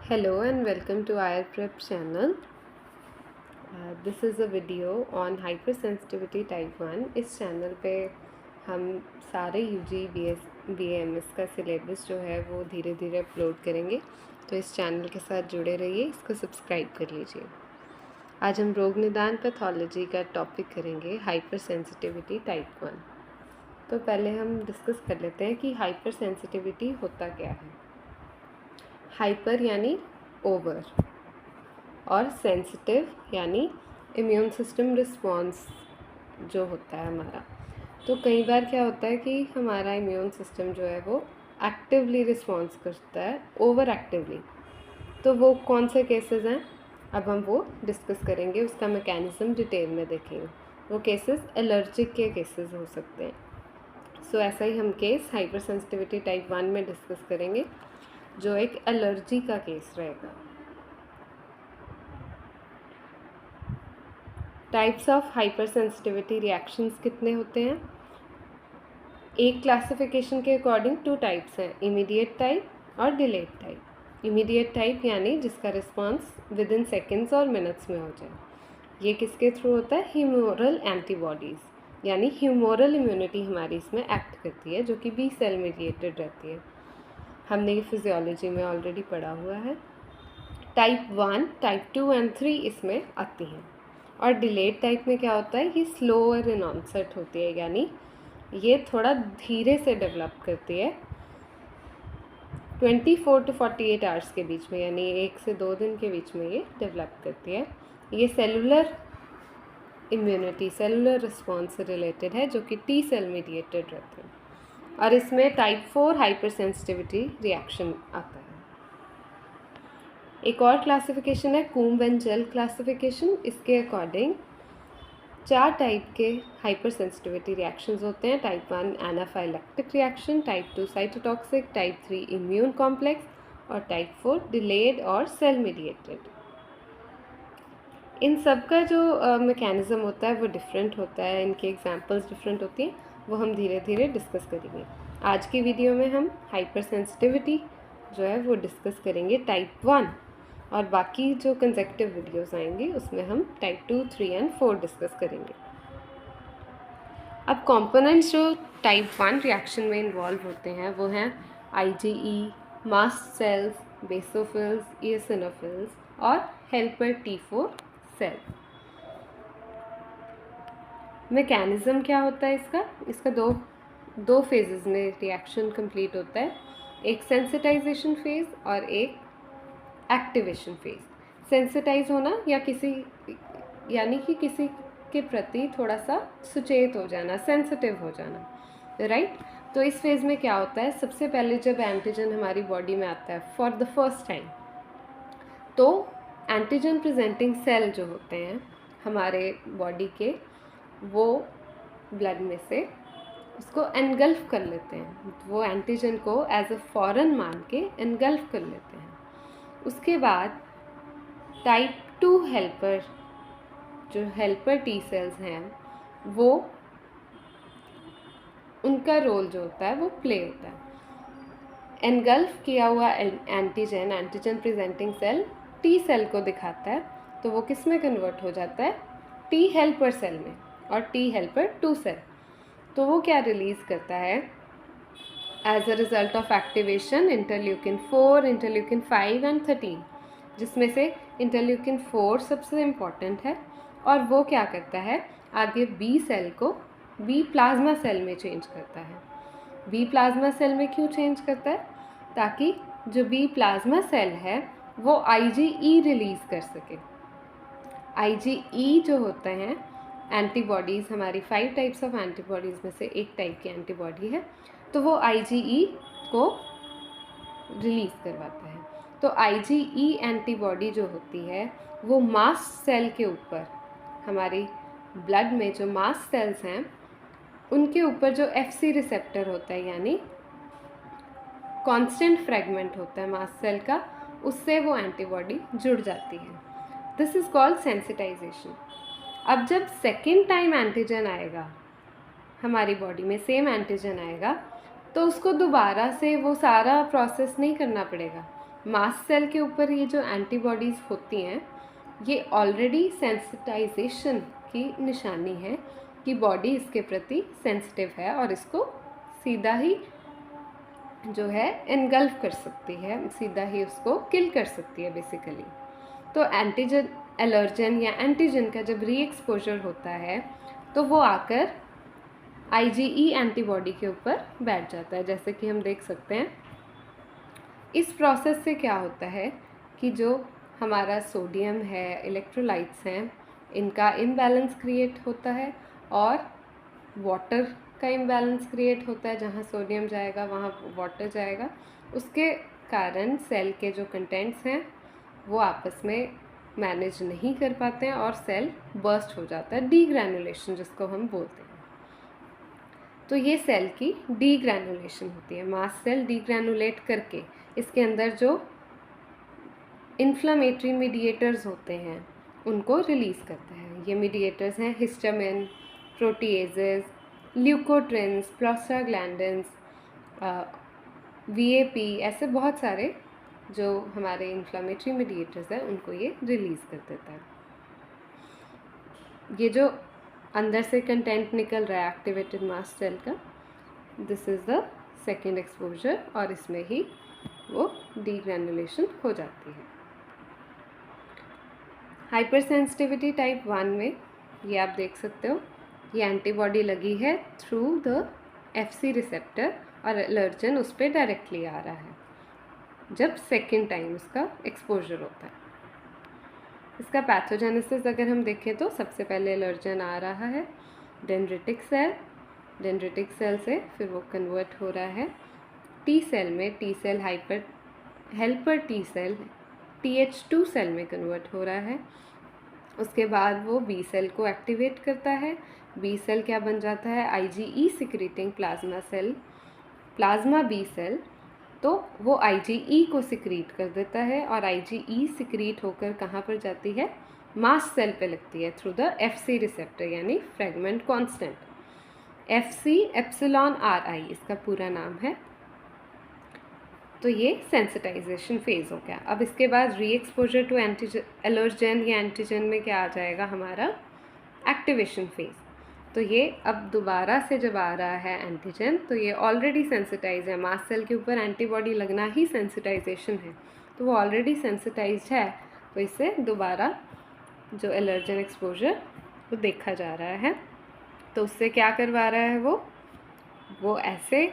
Hello and welcome to our prep channel. This is a video on hypersensitivity type 1. इस channel पे हम सारे UG BAMS का syllabus जो है वो धीरे धीरे अपलोड करेंगे, तो इस चैनल के साथ जुड़े रहिए, इसको सब्सक्राइब कर लीजिए। आज हम रोग निदान पैथोलॉजी का टॉपिक करेंगे, हाइपरसेंसिटिविटी टाइप 1। तो पहले हम डिस्कस कर लेते हैं कि हाइपरसेंसिटिविटी होता क्या है। हाइपर यानी ओवर और सेंसिटिव यानी इम्यून सिस्टम रिस्पॉन्स जो होता है हमारा। तो कई बार क्या होता है कि हमारा इम्यून सिस्टम जो है वो एक्टिवली रिस्पॉन्स करता है, ओवर एक्टिवली। तो वो कौन से केसेस हैं, अब हम वो डिस्कस करेंगे, उसका मैकेनिज्म डिटेल में देखेंगे। वो केसेस एलर्जिक के केसेस हो सकते हैं। सो ऐसा ही हम केस हाइपर सेंसिटिविटी टाइप 1 में डिस्कस करेंगे, जो एक एलर्जी का केस रहेगा। Types of hyper sensitivity reactions कितने होते हैं? एक क्लासिफिकेशन के अकॉर्डिंग 2 टाइप्स हैं, इमीडिएट टाइप और डिलेड टाइप। इमीडिएट टाइप यानी जिसका रिस्पांस विद इन सेकेंड्स और मिनट्स में हो जाए। ये किसके थ्रू होता है? ह्यूमोरल एंटीबॉडीज़, यानी ह्यूमोरल इम्यूनिटी हमारी इसमें एक्ट करती है, जो कि बी सेल मीडिएटेड रहती है। हमने ये फिजियोलॉजी में ऑलरेडी पढ़ा हुआ है। टाइप 1, टाइप 2 एंड 3 इसमें आती हैं। और डिलेड टाइप में क्या होता है, ये स्लोअर इन ऑनसेट होती है, यानी ये थोड़ा धीरे से डेवलप करती है, 24 to 48 आवर्स के बीच में, यानी 1 से 2 दिन के बीच में ये डेवलप करती है। ये सेलुलर इम्यूनिटी, सेलुलर रिस्पॉन्स से रिलेटेड है, जो कि टी सेल मीडिएटेड रहते हैं। और इसमें टाइप 4 हाइपर सेंसिटिविटी रिएक्शन आता है। एक और क्लासिफिकेशन है कूम्ब एंड जेल क्लासिफिकेशन। इसके अकॉर्डिंग 4 टाइप के हाइपर सेंसिटिविटी रिएक्शंस होते हैं। Type 1 anaphylactic reaction, type 2 cytotoxic, type 3 immune complex और टाइप 4 डिलेड और सेल मीडिएटेड। इन सब का जो मैकेनिज्म होता है वो डिफरेंट होता है, इनके एग्जांपल्स डिफरेंट होती हैं, वो हम धीरे धीरे डिस्कस करेंगे। आज की वीडियो में हम हाइपर सेंसिटिविटी जो है वो डिस्कस करेंगे टाइप 1, और बाकी जो कंसेक्टिव वीडियोस आएंगी उसमें हम टाइप 2, 3 एंड 4 डिस्कस करेंगे। अब कंपोनेंट्स जो टाइप 1 रिएक्शन में इन्वॉल्व होते हैं वो हैं IgE, mast cells, basophils, eosinophils और हेल्पर T4 सेल। मैकेनिज्म क्या होता है इसका दो फेजेस में रिएक्शन कंप्लीट होता है, एक सेंसिटाइजेशन फेज और एक एक्टिवेशन फेज। सेंसिटाइज होना या यानी कि किसी के प्रति थोड़ा सा सुचेत हो जाना, सेंसिटिव हो जाना, राइट। तो इस फेज में क्या होता है, सबसे पहले जब एंटीजन हमारी बॉडी में आता है फॉर द फर्स्ट टाइम, तो एंटीजन प्रेजेंटिंग सेल जो होते हैं हमारे बॉडी के, वो ब्लड में से उसको एनगल्फ कर लेते हैं, वो एंटीजन को एज अ फॉरेन मान के एनगल्फ कर लेते हैं। उसके बाद टाइप 2 हेल्पर, जो हेल्पर टी सेल्स हैं, वो उनका रोल जो होता है वो प्ले होता है। एनगल्फ किया हुआ antigen presenting cell T cell को दिखाता है, तो वो किस में कन्वर्ट हो जाता है? टी हेल्पर सेल में, और टी हेल्पर 2 सेल। तो वो क्या रिलीज़ करता है as a result of activation? Interleukin 4, interleukin 5 and 13, जिसमें से इंटरल्यूकिन 4 सबसे इम्पॉर्टेंट है, और वो क्या करता है, आगे बी सेल को बी प्लाज्मा सेल में चेंज करता है। बी प्लाज्मा सेल में क्यों चेंज करता है? ताकि जो बी प्लाज्मा सेल है वो IgE रिलीज़ कर सके। IgE जो होते हैं एंटीबॉडीज़, हमारी 5 टाइप्स ऑफ एंटीबॉडीज़ में से एक टाइप की एंटीबॉडी है, तो वो IgE को रिलीज़ करवाता है। तो IgE एंटीबॉडी जो होती है वो मास्ट सेल के ऊपर, हमारी ब्लड में जो मास्ट सेल्स हैं उनके ऊपर जो FC रिसेप्टर होता है, यानी कांस्टेंट फ्रेगमेंट होता है मास्ट सेल का, उससे वो एंटीबॉडी जुड़ जाती है। This is called sensitization. अब जब सेकेंड टाइम एंटीजन आएगा हमारी बॉडी में, सेम एंटीजन आएगा, तो उसको दोबारा से वो सारा प्रोसेस नहीं करना पड़ेगा, मास्ट सेल के ऊपर ये जो एंटीबॉडीज़ होती हैं ये ऑलरेडी सेंसिटाइजेशन की निशानी है कि बॉडी इसके प्रति सेंसिटिव है और इसको सीधा ही जो है एनगल्फ कर सकती है, सीधा ही उसको किल कर सकती है बेसिकली। तो एंटीजन एलर्जन या एंटीजन का जब री एक्सपोजर होता है तो वो आकर IgE एंटीबॉडी के ऊपर बैठ जाता है। जैसे कि हम देख सकते हैं इस प्रोसेस से क्या होता है कि जो हमारा सोडियम है, इलेक्ट्रोलाइट्स हैं, इनका इम्बैलेंस क्रिएट होता है और वाटर का इम्बैलेंस क्रिएट होता है। जहाँ सोडियम जाएगा वहाँ वाटर जाएगा, उसके कारण सेल के जो कंटेंट्स हैं वो आपस में मैनेज नहीं कर पाते हैं और सेल बर्स्ट हो जाता है, डीग्रैनुलेशन जिसको हम बोलते हैं। तो ये सेल की डीग्रैनुलेशन होती है। मास्ट सेल डीग्रैनुलेट करके इसके अंदर जो इन्फ्लामेटरी मीडिएटर्स होते हैं उनको रिलीज़ करता है। ये मीडिएटर्स हैं हिस्टामिन, प्रोटीएजेस, ल्यूकोट्रिन्स, प्रोस्टाग्लैंडिन्स, VAP, ऐसे बहुत सारे जो हमारे इन्फ्लामेटरी मीडिएटर्स हैं उनको ये रिलीज़ कर देता है। ये जो अंदर से कंटेंट निकल रहा है एक्टिवेटेड मास्ट सेल का, this is the second exposure और इसमें ही वो डीग्रैनुलेशन हो जाती है। हाइपर सेंसिटिविटी टाइप 1 में ये आप देख सकते हो, ये एंटीबॉडी लगी है थ्रू द FC रिसेप्टर और एलर्जन उस पर डायरेक्टली आ रहा है जब सेकेंड टाइम उसका एक्सपोजर होता है। इसका पैथोजेनेसिस अगर हम देखें तो सबसे पहले एलर्जन आ रहा है डेंड्रिटिक सेल, डेंड्रिटिक सेल से फिर वो कन्वर्ट हो रहा है T सेल में, T cell helper T cell TH2 cell में कन्वर्ट हो रहा है। उसके बाद वो B सेल को एक्टिवेट करता है। B सेल क्या बन जाता है, IgE secreting plasma cell, plasma B cell, तो वो IgE को सिक्रीट कर देता है और IgE सिक्रीट होकर कहाँ पर जाती है, मास्ट सेल पे लगती है थ्रू द FC रिसेप्टर यानी fragment constant. FC epsilon RI इसका पूरा नाम है। तो ये सेंसिटाइजेशन फेज़ हो गया। अब इसके बाद री एक्सपोजर टू एलर्जन या एंटीजन में क्या आ जाएगा हमारा एक्टिवेशन फेज़। तो ये अब दोबारा से जब आ रहा है एंटीजन तो ये ऑलरेडी सेंसिटाइज है, मास्ट सेल के ऊपर एंटीबॉडी लगना ही सेंसिटाइजेशन है, तो वो ऑलरेडी सेंसिटाइज्ड है, तो इससे दोबारा जो एलर्जन एक्सपोजर वो देखा जा रहा है। तो उससे क्या करवा रहा है वो ऐसे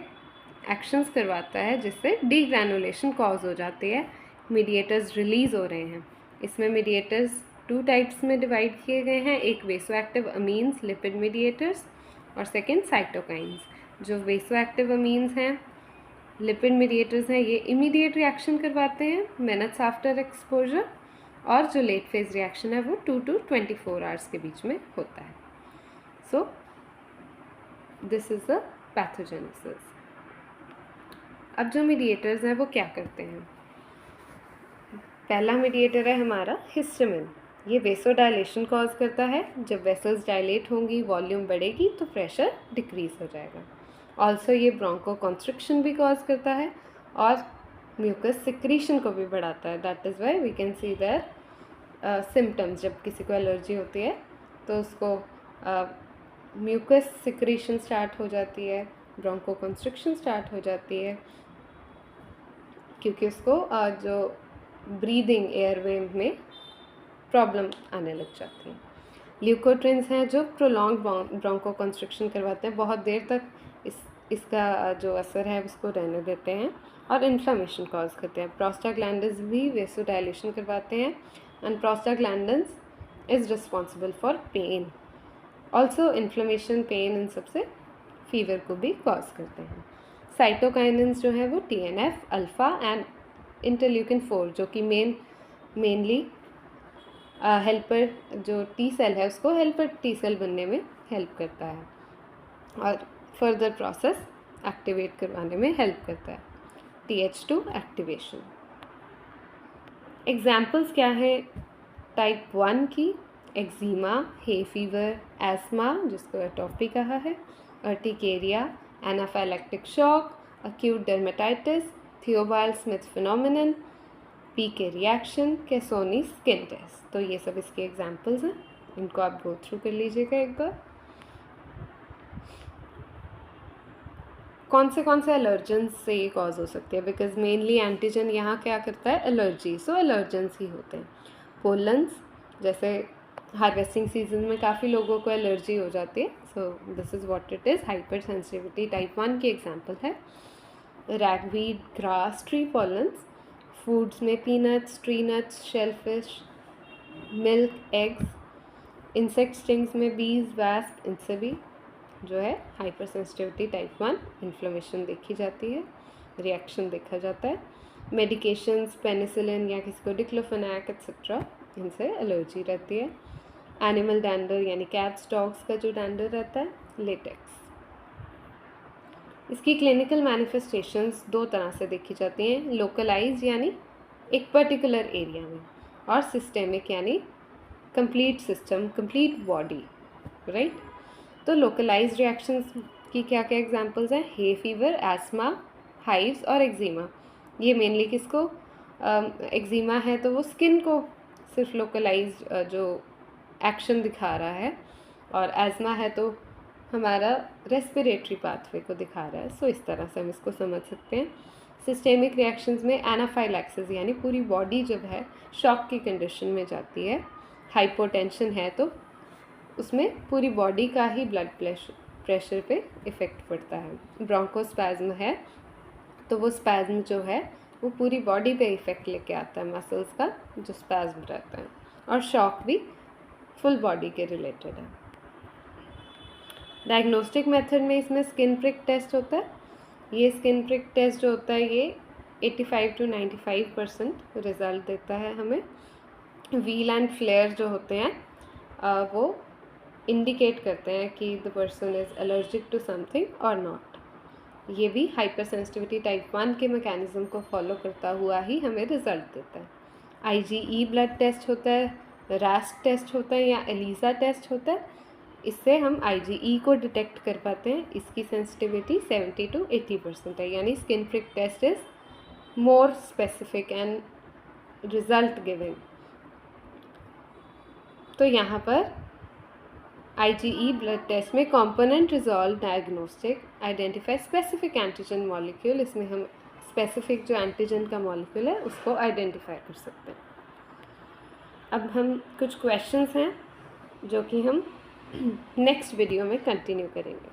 एक्शंस करवाता है जिससे डीग्रैनुलेशन कॉज हो जाती है, मीडिएटर्स रिलीज़ हो रहे हैं। इसमें मीडिएटर्स 2 टाइप्स में डिवाइड किए गए हैं, एक वेसोएक्टिव अमीन्स लिपिड मीडिएटर्स और सेकंड साइटोकाइंस। जो वेसोएक्टिव अमीन्स हैं, लिपिड मीडिएटर्स हैं, ये इमीडिएट रिएक्शन करवाते हैं मिनट्स आफ्टर एक्सपोजर और जो लेट फेज रिएक्शन है वो 2 to 24 आवर्स के बीच में होता है। So this is the pathogenesis. अब जो मीडिएटर्स हैं वो क्या करते हैं, पहला मीडिएटर है हमारा हिस्टामिन। ये वेसोडाइलेशन कॉज करता है, जब वेसल्स डायलेट होंगी वॉल्यूम बढ़ेगी तो प्रेशर डिक्रीज हो जाएगा। ऑल्सो ये ब्रोंको कॉन्स्ट्रिक्शन भी कॉज करता है और म्यूकस सिक्रीशन को भी बढ़ाता है। That is why we can see their symptoms, जब किसी को एलर्जी होती है तो उसको म्यूकस सिक्रीशन स्टार्ट हो जाती है, ब्रोंको कॉन्स्ट्रिक्शन स्टार्ट हो जाती है, क्योंकि उसको जो ब्रीदिंग एयरवे में प्रॉब्लम आने लग जाती है। ल्यूकोट्रिन्स हैं जो प्रोलॉन्ग ब्रोंको कॉन्स्ट्रिक्शन करवाते हैं, बहुत देर तक इसका जो असर है उसको रहने देते हैं और इन्फ्लामेशन कॉज करते हैं। प्रोस्टाग्लैंडिन्स भी वेसोडाइलेशन करवाते हैं and prostaglandins is responsible for pain, also inflammation, pain, इन सबसे फीवर को भी कॉज करते हैं। साइटोकाइनिन्स जो है वो TNF, अल्फ़ा एंड इंटरल्यूकिन 4 जो कि मेनली हेल्पर जो T सेल है उसको हेल्पर T सेल बनने में हेल्प करता है और फर्दर प्रोसेस एक्टिवेट करवाने में हेल्प करता है, TH2 एक्टिवेशन। एग्जाम्पल्स क्या है टाइप 1 की, एक्जीमा, हे फीवर, एस्मा जिसको एटोपी कहा है, urticaria, anaphylactic shock, acute dermatitis, Theobald Smith phenomenon, पीके रिएक्शन, कैसोनी स्किन टेस्ट। तो ये सब इसके एग्जांपल्स हैं, इनको आप गो थ्रू कर लीजिएगा एक बार। कौन से एलर्जेंस से ये कॉज हो सकती है, बिकॉज मेनली एंटीजन यहाँ क्या करता है, एलर्जी, सो एलर्जेंस ही होते हैं। पोलन्स, जैसे हार्वेस्टिंग सीजन में काफ़ी लोगों को एलर्जी हो जाती है, so this is what it is, hyper sensitivity type 1 की एग्जांपल है। रैगवीड, ग्रास, ट्री पॉलन्स, फूड्स में peanuts, tree nuts, shellfish, milk, eggs, insect stings में बीज, वैस्प, इनसे भी जो है हाइपर सेंसिटिविटी टाइप 1 इन्फ्लेमेशन देखी जाती है, रिएक्शन देखा जाता है। मेडिकेशंस, पेनिसिलिन या किसी को डिक्लोफेनाक एक्सेट्रा, इनसे एलर्जी रहती है। एनिमल डैंडर यानी कैट्स डॉग्स का जो डैंडर रहता है, लेटेक्स। इसकी क्लिनिकल मैनिफेस्टेशंस दो तरह से देखी जाती हैं, लोकलाइज यानी एक पर्टिकुलर एरिया में, और सिस्टेमिक यानी complete system, complete body, right. तो लोकलाइज रिएक्शंस की क्या क्या एग्जांपल्स हैं, हे फीवर, एस्मा, हाइव्स और एक्जिमा। ये मेनली किसको, एक्जिमा है तो वो स्किन को सिर्फ लोकलाइज जो एक्शन दिखा रहा है, और एस्मा है तो हमारा रेस्पिरेटरी पाथवे को दिखा रहा है। सो इस तरह से हम इसको समझ सकते हैं। सिस्टेमिक रिएक्शंस में एनाफाइलैक्सिस यानी पूरी बॉडी जब है शॉक की कंडीशन में जाती है। हाइपोटेंशन है तो उसमें पूरी बॉडी का ही ब्लड प्रेशर पे इफ़ेक्ट पड़ता है। ब्रोंकोस्पैज्म है तो वो स्पैज्म जो है वो पूरी बॉडी पे इफ़ेक्ट लेके आता है, मसल्स का जो स्पैज्म रहता है। और शॉक भी फुल बॉडी के रिलेटेड है। डायग्नोस्टिक मेथड में इसमें स्किन प्रिक टेस्ट होता है। ये स्किन प्रिक टेस्ट जो होता है ये 85 to 95% रिज़ल्ट देता है हमें। व्हील एंड फ्लेयर जो होते हैं वो इंडिकेट करते हैं कि the person is allergic to something और नॉट। ये भी हाइपर सेंसिटिविटी टाइप 1 के मैकेनिज्म को फॉलो करता हुआ ही हमें रिजल्ट देता है। IgE ब्लड टेस्ट होता है, रैस्ट टेस्ट होता है या एलिसा टेस्ट होता है। इससे हम IgE को डिटेक्ट कर पाते हैं। इसकी सेंसिटिविटी 70 to 80% है, यानी skin prick test is more specific and result giving. तो यहाँ पर IgE ब्लड टेस्ट में component resolve diagnostic identify specific antigen molecule, इसमें हम स्पेसिफिक जो एंटीजन का मॉलिक्यूल है उसको आइडेंटिफाई कर सकते हैं। अब हम कुछ क्वेश्चंस हैं जो कि हम नेक्स्ट वीडियो में कंटिन्यू करेंगे।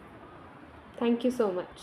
Thank you so much.